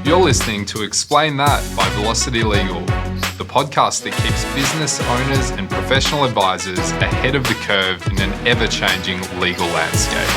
You're listening to Explain That by Velocity Legal, the podcast that keeps business owners and professional advisors ahead of the curve in an ever-changing legal landscape.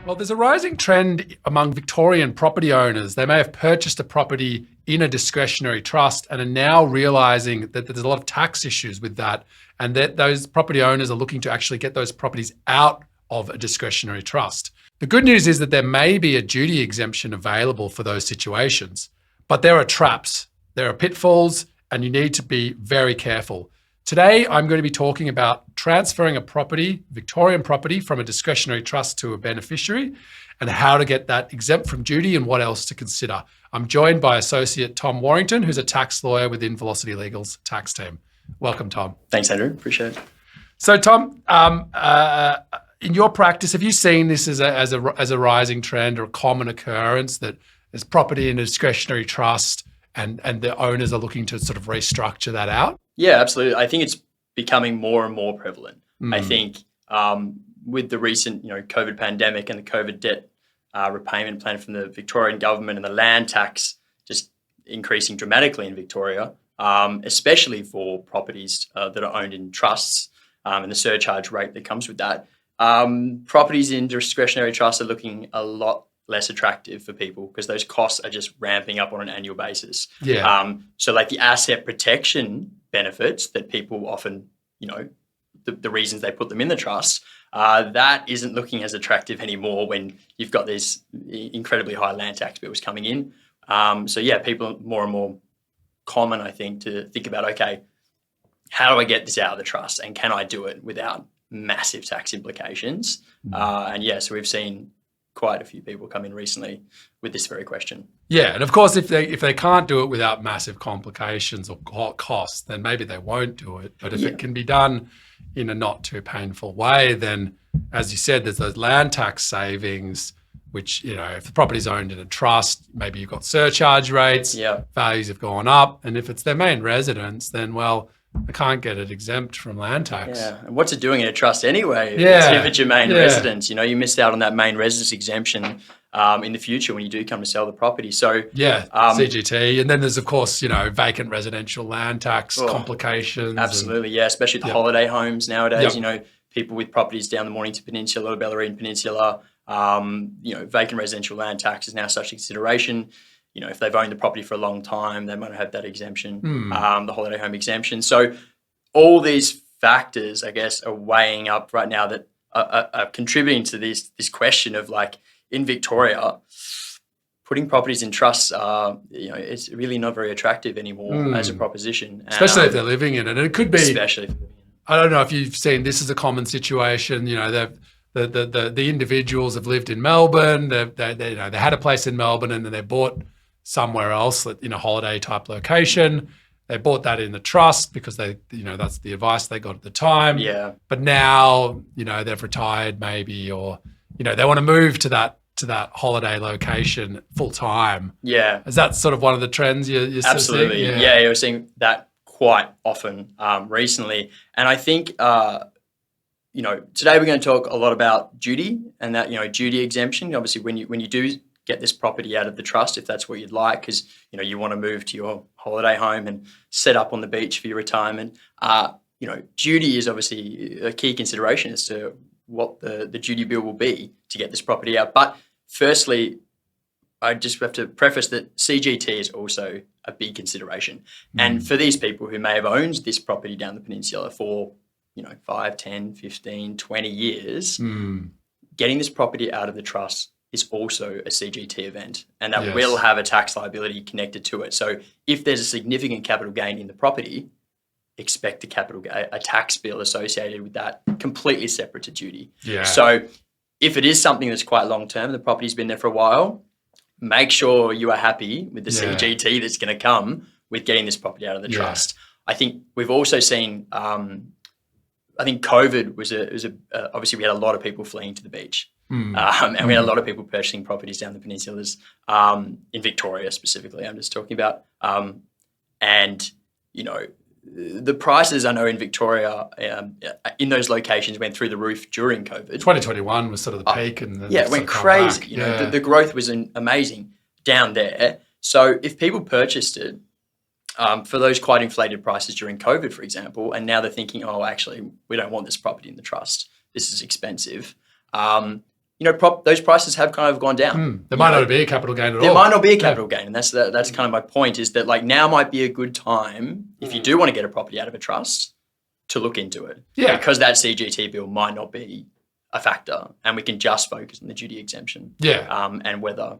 Well, there's a rising trend among Victorian property owners. They may have purchased a property in a discretionary trust and are now realising that there's a lot of tax issues with that, and that those property owners are looking to actually get those properties out of a discretionary trust. The good news is that there may be a duty exemption available for those situations, but there are traps, there are pitfalls, and you need to be very careful. Today, I'm going to be talking about transferring a property, Victorian property, from a discretionary trust to a beneficiary, and how to get that exempt from duty and what else to consider. I'm joined by Associate Tom Warrington, who's a tax lawyer within Velocity Legal's tax team. Welcome, Tom. Thanks, Andrew. Appreciate it. So, Tom, in your practice, have you seen this as a rising trend or a common occurrence that there's property in a discretionary trust and the owners are looking to sort of restructure that out? Yeah, absolutely. I think it's becoming more and more prevalent. I think with the recent COVID pandemic and the COVID debt repayment plan from the Victorian government and the land tax just increasing dramatically in Victoria, especially for properties that are owned in trusts and the surcharge rate that comes with that. Properties in discretionary trusts are looking a lot less attractive for people because those costs are just ramping up on an annual basis. Yeah. So like the asset protection benefits that people often, the reasons they put them in the trust, that isn't looking as attractive anymore when you've got these incredibly high land tax bills coming in. So yeah, people are more and more common, I think, to think about, okay, how do I get this out of the trust and can I do it without massive tax implications? So we've seen quite a few people come in recently with this very question. Yeah, and of course, if they can't do it without massive complications or costs, then maybe they won't do it. But if it can be done in a not too painful way, then, as you said, there's those land tax savings, which, if the property's owned in a trust, maybe you've got surcharge rates, values have gone up. And if it's their main residence, then, well, they can't get it exempt from land tax. Yeah, and what's it doing in a trust anyway? If it's your main residence, you missed out on that main residence exemption in the future when you do come to sell the property. So CGT, and then there's of course vacant residential land tax complications. Absolutely, especially the holiday homes nowadays. People with properties down the Mornington Peninsula, Bellarine Peninsula. Vacant residential land tax is now such a consideration. If they've owned the property for a long time, they might have that exemption, the holiday home exemption. So all these factors, I guess, are weighing up right now that are contributing to this question of, like, in Victoria, putting properties in trusts, it's really not very attractive anymore as a proposition. Especially if they're living in it. And it could be, especially, I don't know if you've seen, this is a common situation, the individuals have lived in Melbourne, they had a place in Melbourne and then they bought somewhere else in a holiday type location. They bought that in the trust because that's the advice they got at the time. Yeah. But now, they've retired maybe, or, they want to move to that holiday location full time. Yeah. Is that sort of one of the trends you're Absolutely. seeing? Yeah, you're seeing that quite often recently. And I think, today we're going to talk a lot about duty and that, duty exemption. Obviously, when you do get this property out of the trust, if that's what you'd like, because you want to move to your holiday home and set up on the beach for your retirement. Duty is obviously a key consideration as to what the duty bill will be to get this property out. But firstly, I just have to preface that CGT is also a big consideration. And for these people who may have owned this property down the peninsula for 5, 10, 15, 20 years, getting this property out of the trust is also a CGT event, and that will have a tax liability connected to it. So if there's a significant capital gain in the property, expect a tax bill associated with that, completely separate to duty. Yeah. So if it is something that's quite long-term, the property's been there for a while, make sure you are happy with the CGT that's going to come with getting this property out of the trust. I think we've also seen, I think COVID was obviously we had a lot of people fleeing to the beach. And we had a lot of people purchasing properties down the peninsulas, in Victoria specifically, I'm just talking about. The prices I know in Victoria in those locations went through the roof during COVID. 2021 was sort of the peak. And then it went crazy. The growth was amazing. down there. So if people purchased it for those quite inflated prices during COVID, for example, and now they're thinking, oh, actually, we don't want this property in the trust. This is expensive. Those prices have kind of gone down. There might not be a capital gain at all. There might not be a capital gain, and that's kind of my point. Is that like now might be a good time if you do want to get a property out of a trust to look into it, because that CGT bill might not be a factor, and we can just focus on the duty exemption, and whether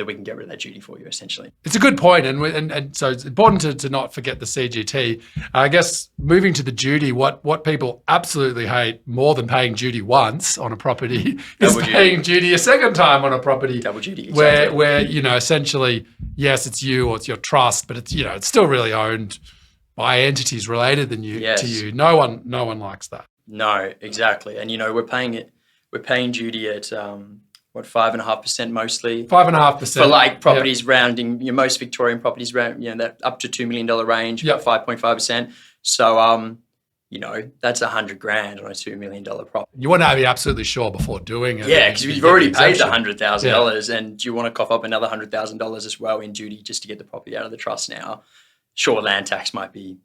we can get rid of that duty for you, essentially. It's a good point, and so it's important to not forget the CGT. I guess moving to the duty, what people absolutely hate more than paying duty once on a property is paying duty a second time on a property. Double duty, exactly. Where essentially, yes, it's you or it's your trust, but it's still really owned by entities related to you. No one likes that. No, exactly, and we're paying duty at 5.5% mostly. 5.5% for like properties rounding. Most Victorian properties round, that up to $2 million range, about 5.5%. So that's $100,000 on a $2 million property. You want to be absolutely sure before doing it. Yeah, because you've already paid the $100,000, and you want to cough up another $100,000 as well in duty just to get the property out of the trust now. Sure, land tax might be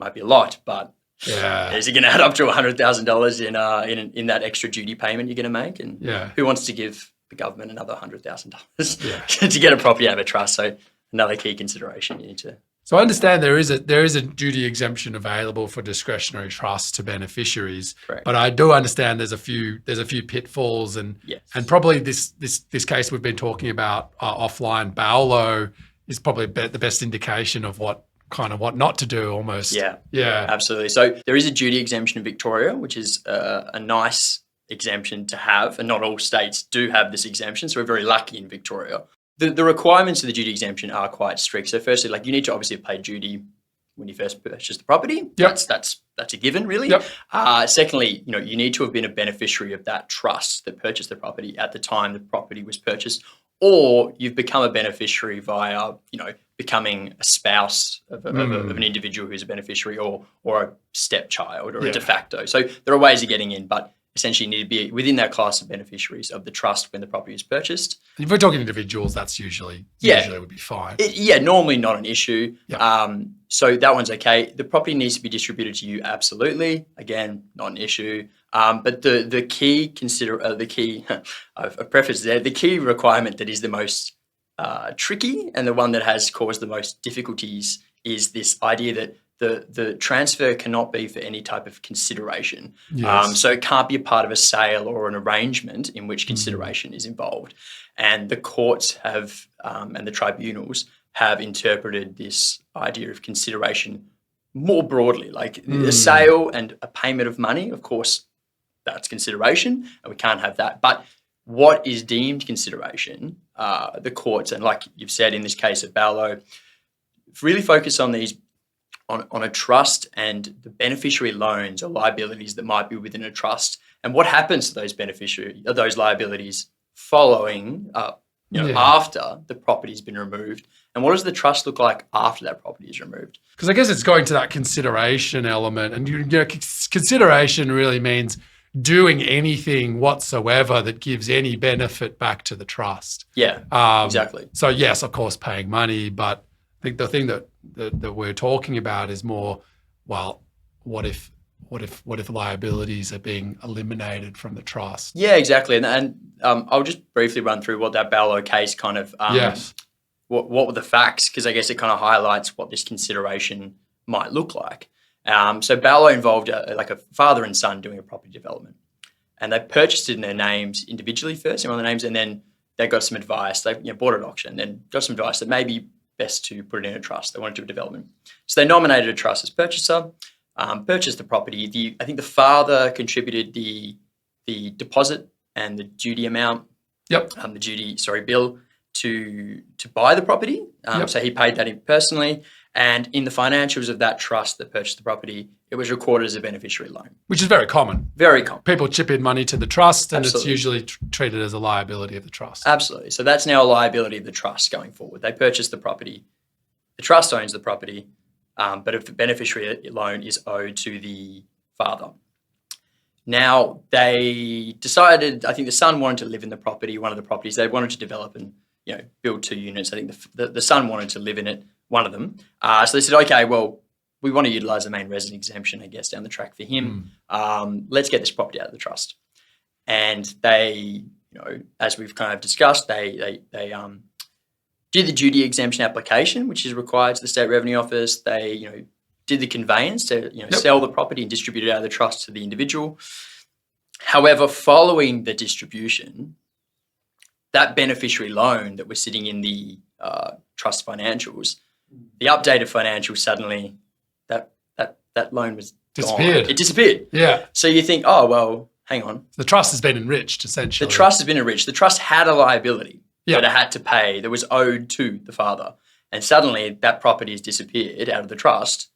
a lot, but is it going to add up to $100,000 in that extra duty payment you're going to make? And who wants to give the government another $100,000 to get a property out of a trust? So another key consideration you need to. So I understand there is a duty exemption available for discretionary trusts to beneficiaries. Correct. But I do understand there's a few pitfalls, and probably this case we've been talking about offline, Paolo, is probably the best indication of what not to do almost. Yeah, absolutely. So there is a duty exemption in Victoria, which is a nice exemption to have, and not all states do have this exemption, so we're very lucky in Victoria. The requirements of the duty exemption are quite strict. So firstly, you need to obviously pay duty when you first purchase the property. Yep. That's a given, really. Yep. Secondly, you need to have been a beneficiary of that trust that purchased the property at the time the property was purchased, or you've become a beneficiary via, becoming a spouse of an individual who's a beneficiary, or a stepchild, or a de facto. So there are ways of getting in, but essentially you need to be within that class of beneficiaries of the trust when the property is purchased. If we're talking individuals, that's usually would be fine. Normally not an issue. Yep. So that one's okay. The property needs to be distributed to you, absolutely. Again, not an issue. But the key I've prefaced there, the key requirement that is the most tricky and the one that has caused the most difficulties is this idea that the transfer cannot be for any type of consideration. Yes. So it can't be a part of a sale or an arrangement in which consideration is involved. And the courts have, and the tribunals have interpreted this idea of consideration more broadly, like a sale and a payment of money, of course, that's consideration, and we can't have that. But what is deemed consideration, the courts, and like you've said in this case of Paolo, really focus on these, on a trust and the beneficiary loans or liabilities that might be within a trust, and what happens to those liabilities following after the property's been removed, and what does the trust look like after that property is removed? Because I guess it's going to that consideration element, and consideration really means doing anything whatsoever that gives any benefit back to the trust. Yeah, exactly. So yes, of course, paying money, but I think the thing that we're talking about is more, well, what if liabilities are being eliminated from the trust? Yeah, exactly. And I'll just briefly run through what that Paolo case kind of, what were the facts, because I guess it kind of highlights what this consideration might look like. So Paolo involved a father and son doing a property development, and they purchased it in their names individually first, in one of the names, and then they got some advice. They bought at auction, then got some advice that maybe best to put it in a trust. They wanted to do a development. So they nominated a trust as purchaser, purchased the property. I think the father contributed the deposit and the duty amount, bill to buy the property. So he paid that in personally. And in the financials of that trust that purchased the property, it was recorded as a beneficiary loan. Which is very common. Very common. People chip in money to the trust, and Absolutely. It's usually treated as a liability of the trust. Absolutely. So that's now a liability of the trust going forward. They purchased the property. The trust owns the property, but if the beneficiary loan is owed to the father. Now, they decided, I think the son wanted to live in the property, one of the properties. They wanted to develop and build 2 units. I think the son wanted to live in it, one of them. So they said, okay, well, we want to utilize the main resident exemption, I guess, down the track for him. Let's get this property out of the trust. And they, as we've kind of discussed, they did the duty exemption application, which is required to the State Revenue Office. They, did the conveyance to, sell the property and distribute it out of the trust to the individual. However, following the distribution, that beneficiary loan that was sitting in the trust financials, the updated financials suddenly, that loan was disappeared. Gone. It disappeared. Yeah. So you think, oh, well, hang on. The trust has been enriched, essentially. The trust has been enriched. The trust had a liability that it had to pay that was owed to the father. And suddenly that property has disappeared out of the trust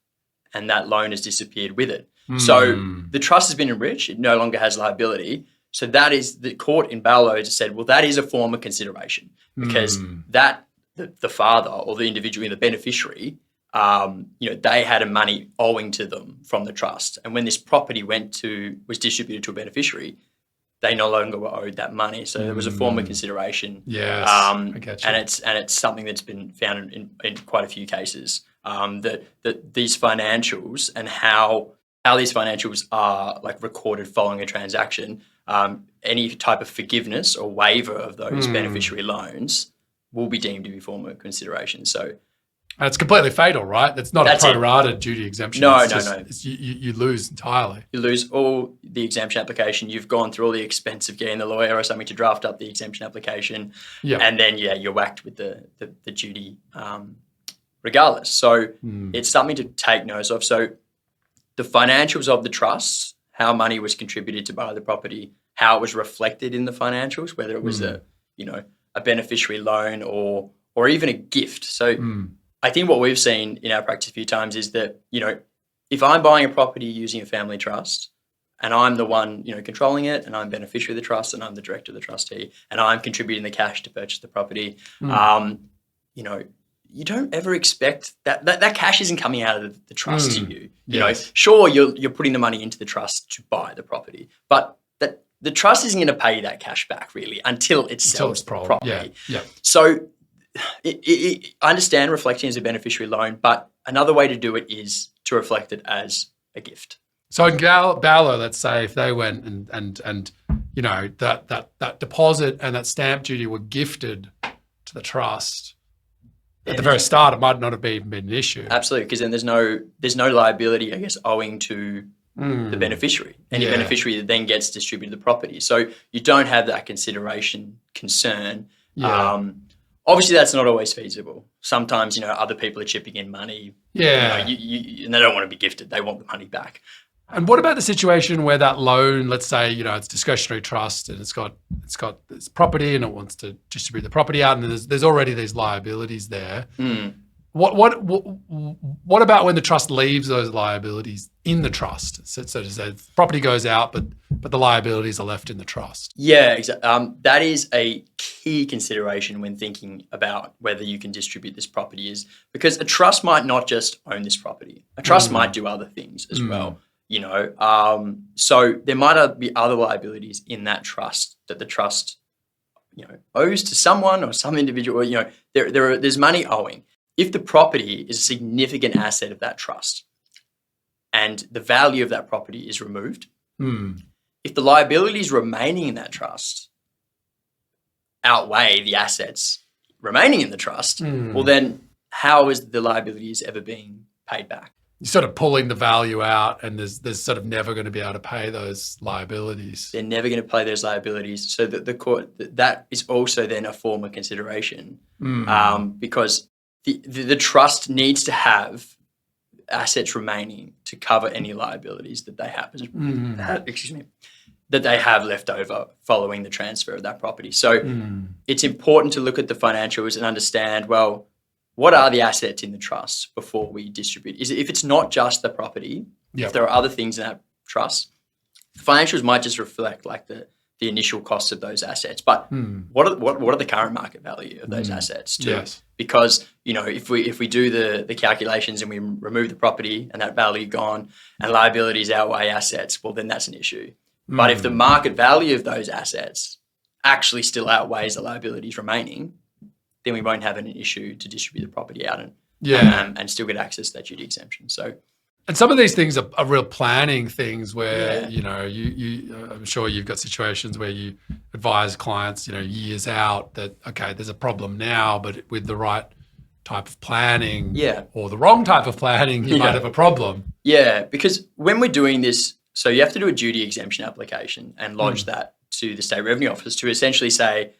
and that loan has disappeared with it. So the trust has been enriched. It no longer has liability. So that is, the court in Barlow just said, well, that is a form of consideration because that the father or the individual, the beneficiary, they had a money owing to them from the trust. And when this property was distributed to a beneficiary, they no longer were owed that money. So there was a form of consideration. Yes, I get you. And it's something that's been found in quite a few cases, that these financials and how these financials are like recorded following a transaction, any type of forgiveness or waiver of those beneficiary loans will be deemed to be a form of consideration. So, and it's completely fatal, right? That's not a pro-rata duty exemption. No. You lose entirely. You lose all the exemption application. You've gone through all the expense of getting the lawyer or something to draft up the exemption application. Yeah. And then, you're whacked with the duty regardless. So it's something to take notice of. So the financials of the trust, how money was contributed to buy the property, how it was reflected in the financials, whether it was a beneficiary loan or even a gift. So I think what we've seen in our practice a few times is that, if I'm buying a property using a family trust and I'm the one, controlling it and I'm beneficiary of the trust and I'm the director of the trustee and I'm contributing the cash to purchase the property, you don't ever expect that cash isn't coming out of the trust to you. Sure, you're putting the money into the trust to buy the property, but the trust isn't going to pay that cash back really until it sells the property. Yeah. So I understand reflecting as a beneficiary loan, but another way to do it is to reflect it as a gift. So in Barlow, let's say if they went and that deposit and that stamp duty were gifted to the trust at the very start, it might not have even been an issue. Absolutely, because then there's no liability, I guess, owing to the beneficiary. Any beneficiary that then gets distributed the property. So you don't have that concern. Yeah. Obviously, that's not always feasible. Sometimes, other people are chipping in money. Yeah. And they don't want to be gifted. They want the money back. And what about the situation where that loan, let's say, it's discretionary trust and it's got this property and it wants to distribute the property out and there's already these liabilities there. What about when the trust leaves those liabilities in the trust? So to say, property goes out, but the liabilities are left in the trust. Yeah, exactly. That is a key consideration when thinking about whether you can distribute this property, is because a trust might not just own this property. A trust might do other things as well. So there might be other liabilities in that trust that the trust, owes to someone or some individual. There's money owing. If the property is a significant asset of that trust and the value of that property is removed, if the liabilities remaining in that trust outweigh the assets remaining in the trust, well then how is the liabilities ever being paid back? You're sort of pulling the value out and there's sort of never going to be able to pay those liabilities. They're never going to pay those liabilities. So that the court, that is also then a form of consideration because the trust needs to have assets remaining to cover any liabilities that they have, that they have left over following the transfer of that property. So it's important to look at the financials and understand, well, what are the assets in the trust before we distribute? If it's not just the property, if there are other things in that trust, the financials might just reflect like the initial costs of those assets. But what are the current market value of those assets too? Yes. Because if we do the calculations and we remove the property and that value gone and liabilities outweigh assets, well then that's an issue. But if the market value of those assets actually still outweighs the liabilities remaining, then we won't have an issue to distribute the property out and still get access to that duty exemption. So. And some of these things are real planning things where, Yeah. you know, I'm sure you've got situations where you advise clients, you know, years out that, okay, there's a problem now, but with the right type of planning or the wrong type of planning, you might have a problem. Yeah, because when we're doing this, so you have to do a duty exemption application and lodge that to the State Revenue Office to essentially say,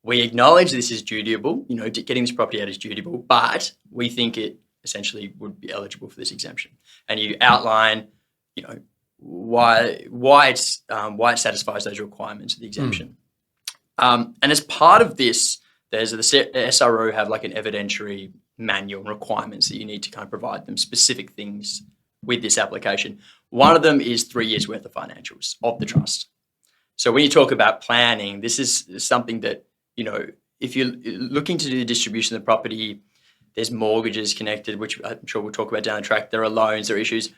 we acknowledge this is dutiable, you know, getting this property out is dutiable, but we think it essentially would be eligible for this exemption. And you outline, you know, why it satisfies those requirements of the exemption. And as part of this, there's the SRO have like an evidentiary manual and requirements that you need to kind of provide them specific things with this application. One of them is 3 years worth of financials of the trust. So when you talk about planning, this is something that, you know, if you're looking to do the distribution of the property, there's mortgages connected, which I'm sure we'll talk about down the track. There are loans, there are issues.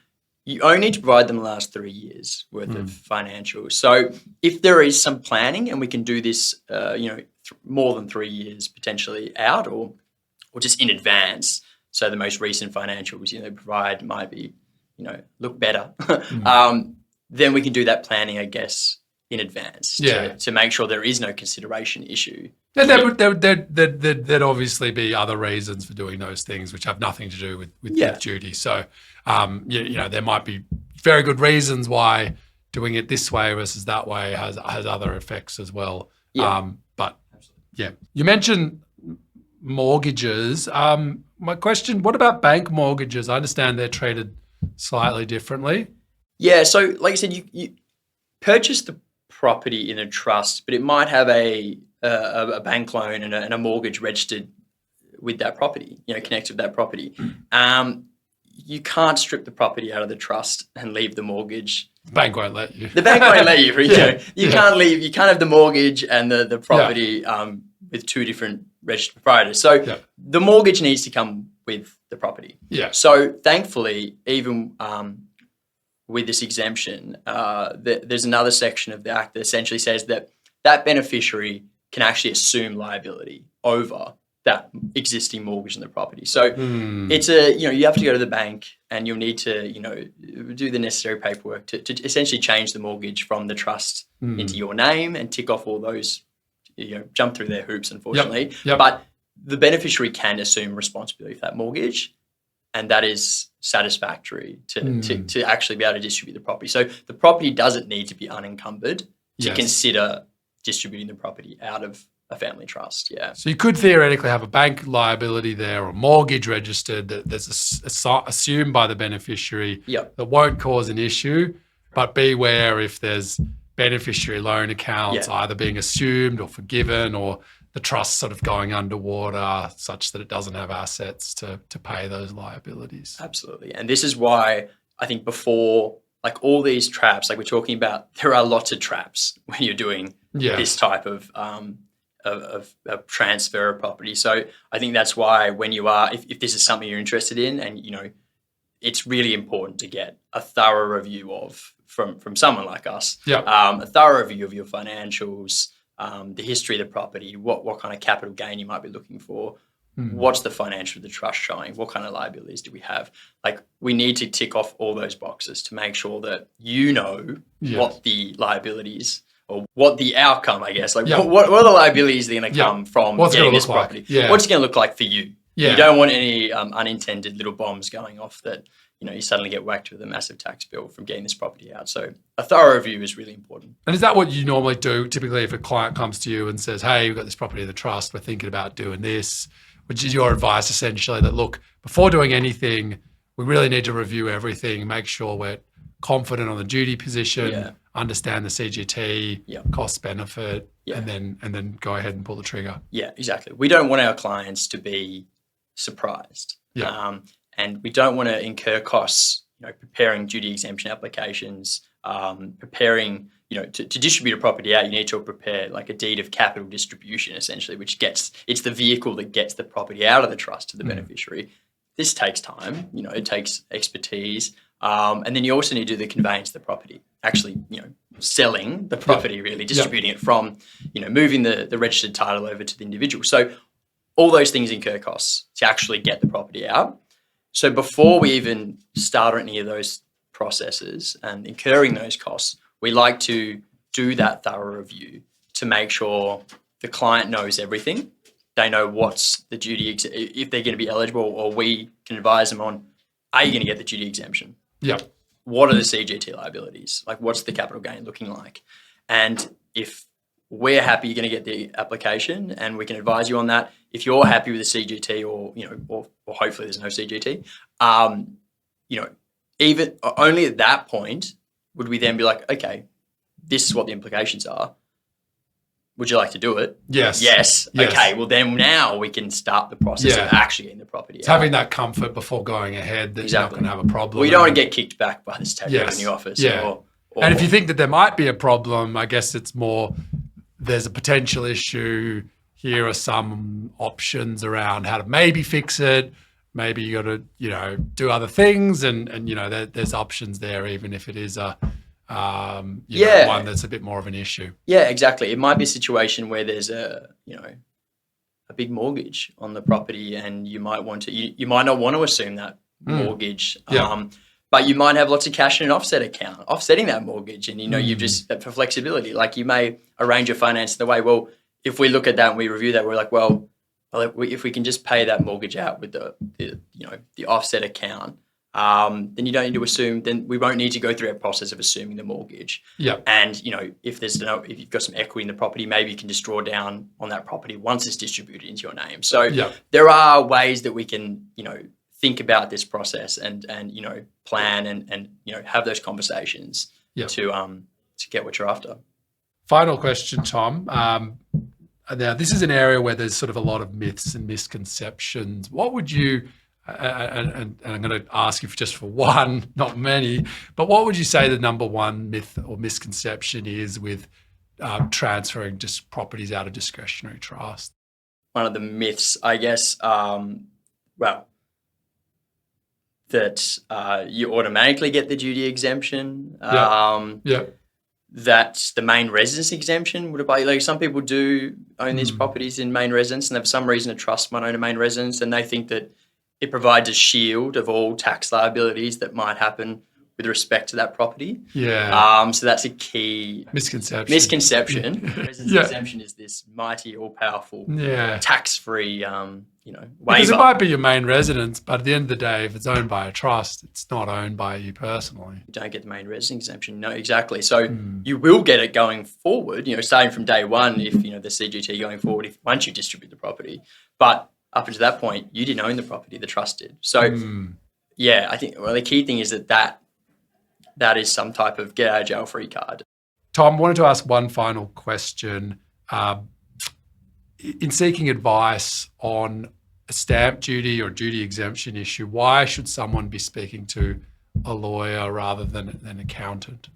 You only need to provide them the last 3 years worth of financials. So if there is some planning and we can do this, you know, more than 3 years potentially out or just in advance, so the most recent financials, you know, provide might be, you know, look better, then we can do that planning, I guess, in advance to make sure there is no consideration issue. And there'd obviously be other reasons for doing those things which have nothing to do with duty. So, you know, there might be very good reasons why doing it this way versus that way has other effects as well. Yeah. But yeah, you mentioned mortgages. My question, what about bank mortgages? I understand they're treated slightly differently. Yeah. So like I said, you purchase the property in a trust, but it might have a bank loan and a mortgage registered with that property, you know, connected with that property. You can't strip the property out of the trust and leave the mortgage. The bank won't let you. The bank won't let you. You can't leave. You can't have the mortgage and the property with two different registered proprietors. So the mortgage needs to come with the property. Yeah. So thankfully, even with this exemption, there's another section of the Act that essentially says that beneficiary can actually assume liability over that existing mortgage in the property. So it's you have to go to the bank and you'll need to, you know, do the necessary paperwork to essentially change the mortgage from the trust into your name and tick off all those, you know, jump through their hoops, unfortunately. Yep. But the beneficiary can assume responsibility for that mortgage, and that is satisfactory to actually be able to distribute the property. So the property doesn't need to be unencumbered to consider distributing the property out of a family trust. Yeah. So you could theoretically have a bank liability there or mortgage registered that's assumed by the beneficiary that won't cause an issue, but beware if there's beneficiary loan accounts either being assumed or forgiven or the trust sort of going underwater such that it doesn't have assets to pay those liabilities. Absolutely. And this is why I think before, like all these traps, like we're talking about, there are lots of traps when you're doing this type of transfer of property. So I think that's why when you are, if this is something you're interested in, and you know, it's really important to get a thorough review of from someone like us. A thorough review of your financials, the history of the property, what kind of capital gain you might be looking for. What's the financial of the trust showing? What kind of liabilities do we have? Like, we need to tick off all those boxes to make sure that you know what the liabilities or what the outcome, I guess, like what are the liabilities that are going to come from getting this property? What's it going to look like for you? You don't want any unintended little bombs going off that, you know, you suddenly get whacked with a massive tax bill from getting this property out. So a thorough review is really important. And is that what you normally do? Typically, if a client comes to you and says, hey, we've got this property in the trust, we're thinking about doing this, which is your advice essentially that, look, before doing anything, we really need to review everything, make sure we're confident on the duty position, understand the CGT, cost benefit, and then go ahead and pull the trigger. Yeah, exactly. We don't want our clients to be surprised. And we don't want to incur costs, you know, preparing duty exemption applications, preparing, you know, to distribute a property out, you need to prepare like a deed of capital distribution, essentially, which it's the vehicle that gets the property out of the trust to the beneficiary. This takes time, you know, it takes expertise. And then you also need to do the conveyance of the property, actually, you know, selling the property, really, distributing it from, you know, moving the registered title over to the individual. So all those things incur costs to actually get the property out. So before we even start on any of those processes and incurring those costs, we like to do that thorough review to make sure the client knows everything. They know what's the duty, if they're going to be eligible, or we can advise them on, are you going to get the duty exemption? Yeah. What are the CGT liabilities? Like, what's the capital gain looking like? And if we're happy you're going to get the application and we can advise you on that, if you're happy with the CGT or hopefully there's no CGT, even only at that point would we then be like, okay, this is what the implications are. Would you like to do it? Yes. Yes. Okay. Well, then now we can start the process of actually getting the property It's out. having that comfort before going ahead that you're not going to have a problem. Well, you don't want to get kicked back by the state revenue office. Yeah. And if you think that there might be a problem, I guess it's more there's a potential issue. Here are some options around how to maybe fix it. Maybe you got to, do other things, and there's options there, even if it is a one that's a bit more of an issue. Yeah, exactly. It might be a situation where there's a big mortgage on the property, and you might want to, you might not want to assume that mortgage. But you might have lots of cash in an offset account, offsetting that mortgage, and you've just for flexibility. Like, you may arrange your finance in the way. Well, if we look at that and we review that, we're like, well, if we can just pay that mortgage out with the offset account, then you don't need to assume. Then we won't need to go through a process of assuming the mortgage. Yeah. And if you've got some equity in the property, maybe you can just draw down on that property once it's distributed into your name. So there are ways that we can think about this process and plan and have those conversations to get what you're after. Final question, Tom. Now, this is an area where there's sort of a lot of myths and misconceptions. What would you, and I'm going to ask you just for one, not many, but what would you say the number one myth or misconception is with transferring just properties out of discretionary trust? One of the myths, I guess, that you automatically get the duty exemption. That the main residence exemption would apply. Like, some people do own these properties in main residence, and for some reason a trust might own a main residence, and they think that it provides a shield of all tax liabilities that might happen with respect to that property. Yeah. So that's a key misconception. Residence exemption is this mighty, all-powerful, tax-free, waiver. Because it might be your main residence, but at the end of the day, if it's owned by a trust, it's not owned by you personally. You don't get the main residence exemption. No, exactly. So you will get it going forward, starting from day one, if, the CGT going forward, once you distribute the property. But up until that point, you didn't own the property, the trust did. So, I think the key thing is that is some type of get out of jail free card. Tom, I wanted to ask one final question. In seeking advice on a stamp duty or duty exemption issue, why should someone be speaking to a lawyer rather than an accountant?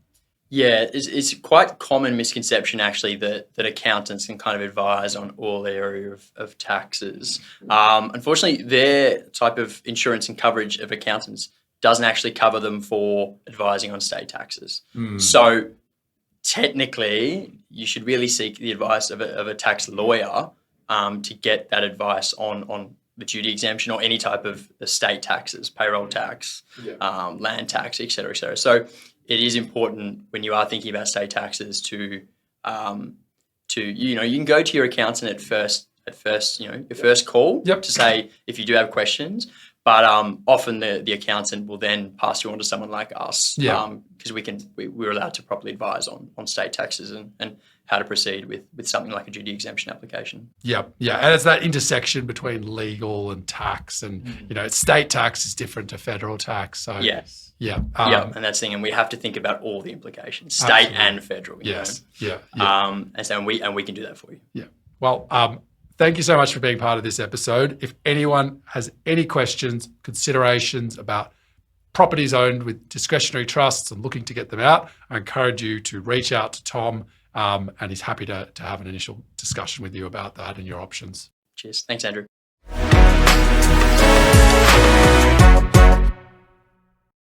Yeah, it's quite common misconception actually that accountants can kind of advise on all area of taxes. Unfortunately, their type of insurance and coverage of accountants doesn't actually cover them for advising on state taxes. So technically, you should really seek the advice of a tax lawyer to get that advice on the duty exemption or any type of estate taxes, payroll tax, land tax, et cetera, et cetera. So it is important when you are thinking about state taxes to you can go to your accountant at first, your first call to say if you do have questions. But often the accountant will then pass you on to someone like us because we're allowed to properly advise on state taxes and how to proceed with something like a duty exemption application. Yeah. And it's that intersection between legal and tax, and state tax is different to federal tax. So yes. And that's the thing, and we have to think about all the implications, state and federal. Yes. And we can do that for you. Yeah. Well, thank you so much for being part of this episode. If anyone has any questions, considerations about properties owned with discretionary trusts and looking to get them out, I encourage you to reach out to Tom, and he's happy to have an initial discussion with you about that and your options. Cheers. Thanks, Andrew.